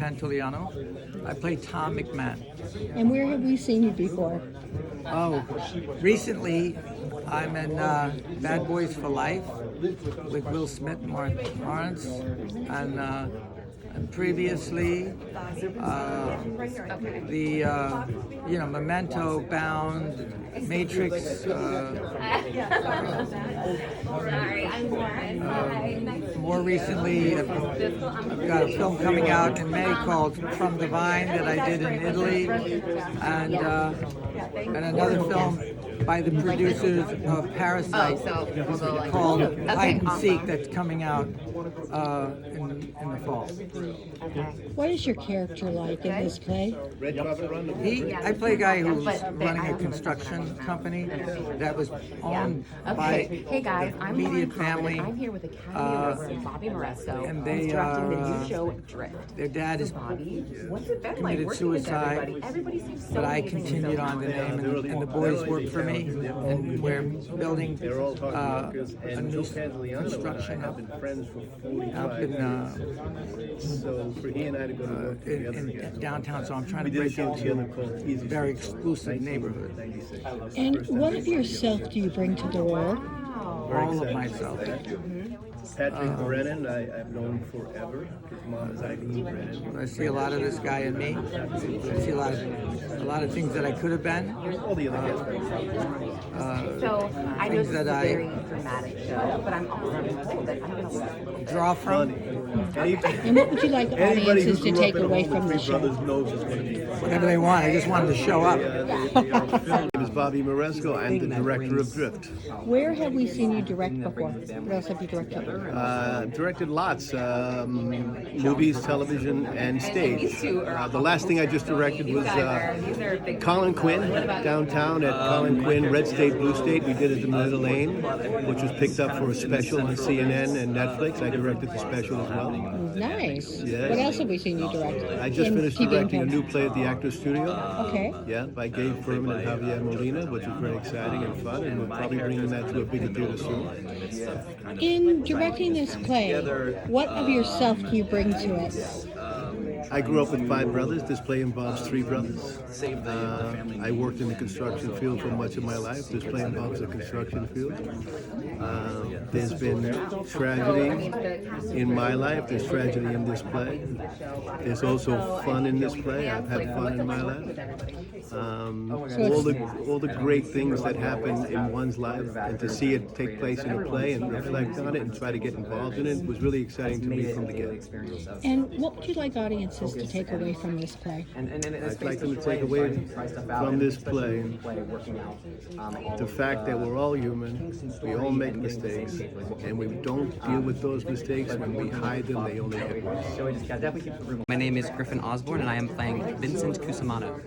Pantoliano. I play Tom McMahon. And where have we seen you before? Oh, recently I'm in Bad Boys for Life with Will Smith and Mark Lawrence, and previously the Memento Bound, Matrix. More recently, I've got a film coming out in May called From the Vine that I did in Italy, and another film by the producers of Parasite called Hide and Seek that's coming out in the fall. What is your character like in this play? I play a guy who's running a construction company that was owned by Hey guys, I'm immediate family. I'm here with Academy Award Bobby Moresco, And they, directing the new show Drift. Their dad is Bobby, what's it been like committed working with suicide, everybody? Everybody seems so but I amazing and continued so on the name, positive. and the boys work for me, and we're building a new construction up in downtown, so I'm trying to break into a very exclusive neighborhood. And what of yourself do you bring to the role? All of myself. Patrick Brennan, I've known forever. His mom is Eileen Brennan. I see a lot of this guy in me. I see a lot of things that I could have been. All the other guests. So I know this is a that I very dramatic show, but I'm also told that I'm going to draw from. And what would you like Anybody audiences who to grew take up in a away home from with the three show? brothers knows it's going to be fun. Whatever they want. I just wanted to show up. My name is Bobby Moresco. I'm the director of Drift. Where have we seen you direct before? What else have you directed? Directed lots, movies, television, and stage. The last thing I just directed was Colin Quinn, downtown at Colin Quinn, Red State, Blue State. We did it in Middle Lane, which was picked up for a special on CNN and Netflix. I directed the special as well. Nice. Yes. What else have we seen you direct? I just in finished TV and directing a film? new play at the Actors Studio. Okay. Yeah, by Gabe Furman and Javier Molina, which is very exciting and fun, and we're probably bringing that to a bigger theater soon. In directing this play, what of yourself do you bring to it? I grew up with 5 brothers. This play involves 3 brothers. I worked in the construction field for much of my life. This play involves the construction field. There's been tragedy in my life. There's tragedy in this play. There's also fun in this play. I've had fun in my life. All the great things that happen in one's life, and to see it take place in a play and reflect on it and try to get involved in it was really exciting to me from the get-go. And what would you like audiences to take away from this play? I'd like them to take away from this play the fact that we're all human, we all make mistakes, and we don't deal with those mistakes. When we hide them, they only get worse. My name is Griffin Osborne, and I am playing Vincent Cusimano.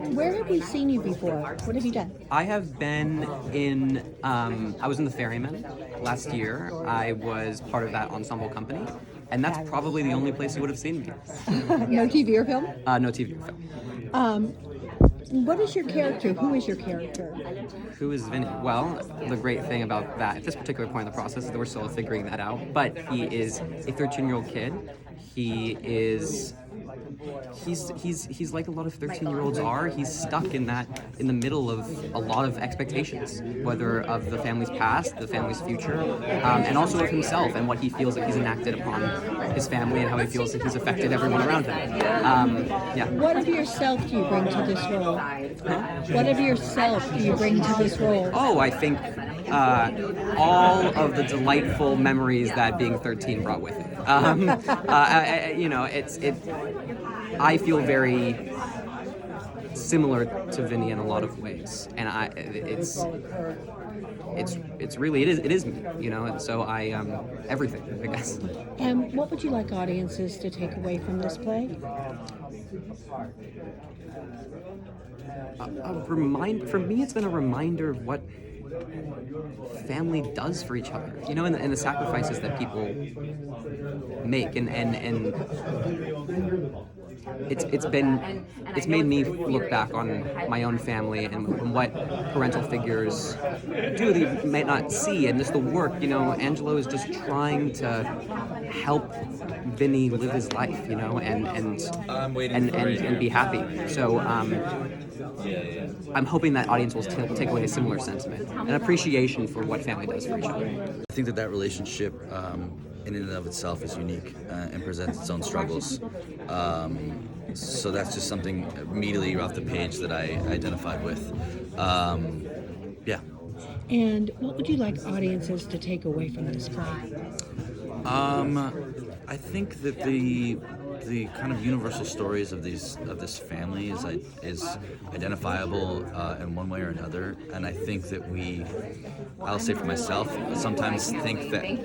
And where have we seen you before? What have you done? I have been in, I was in The Ferryman last year. I was part of that ensemble company, and that's probably the only place you would have seen me. No TV or film? No TV or film. What is your character? Who is your character? Who is Vinny? Well, the great thing about that, at this particular point in the process, is that we're still figuring that out, but he is a 13-year-old kid. He is... He's like a lot of 13-year-olds are. He's stuck in the middle of a lot of expectations, whether of the family's past, the family's future, and also of himself and what he feels that he's enacted upon his family and how he feels that he's affected everyone around him. Yeah. What of yourself do you bring to this role? What of yourself do you bring to this role? Oh, I think all of the delightful memories that being 13 brought with it. I feel very similar to Vinny in a lot of ways, and it's really it is me, and so I everything, I guess. And what would you like audiences to take away from this play? For me, it's been a reminder of what family does for each other, and the sacrifices that people make, and it's made me look back on my own family and what parental figures do that you might not see, and just the work. Angelo is just trying to help Vinny live his life, and be happy. So I'm hoping that audience will take away a similar sentiment, an appreciation for what family does for each other. I think that relationship in and of itself is unique and presents its own struggles. So that's just something immediately off the page that I identified with. Yeah. And what would you like audiences to take away from this play? I think that the kind of universal stories of this family is identifiable in one way or another, and I think that I'll say for myself, sometimes think that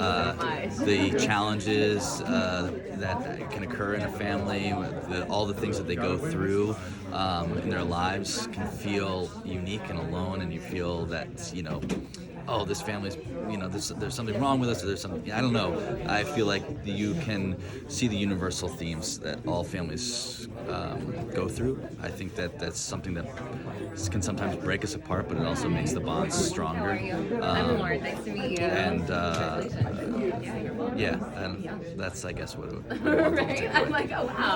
the challenges that can occur in a family, all the things that they go through in their lives can feel unique and alone, and you feel that oh, this family's, there's something wrong with us, or there's something, I don't know. I feel like you can see the universal themes that all families go through. I think that that's something that can sometimes break us apart, but it also makes the bonds stronger. I'm Lauren. Nice to meet you. And yeah, and that's, I guess, what it would Right? I'm like, oh wow.